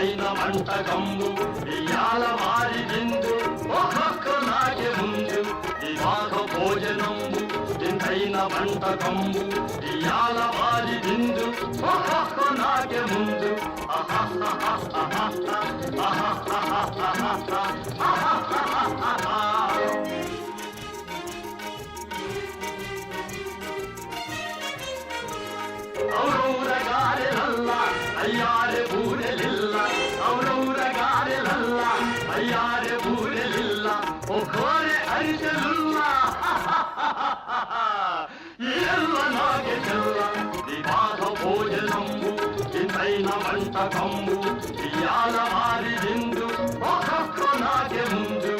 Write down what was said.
ఇంతైన వంటకంబు ఇయాల వారి విందు ఒక్కొక్క నాకే ముందు వివాహ భోజనంబు ఇంతైన వంటకంబు ఇయాల వారి విందు ఒక్కొక్క నాకే ముందు ఔరౌరగారెలల్ల అయ్యారె బూరెలిల్ల ఔరౌరగారెలల్ల అయ్యారె బూరెలిల్ల ఒక్కోరె అరిసెలుల్ల ఎల్ల నాగే చెల్ల వివాహ భోజనంబు ఇంతైన వంటకంబు ఇయాల వారి విందు ఒక్కొక్క నాగే ముందు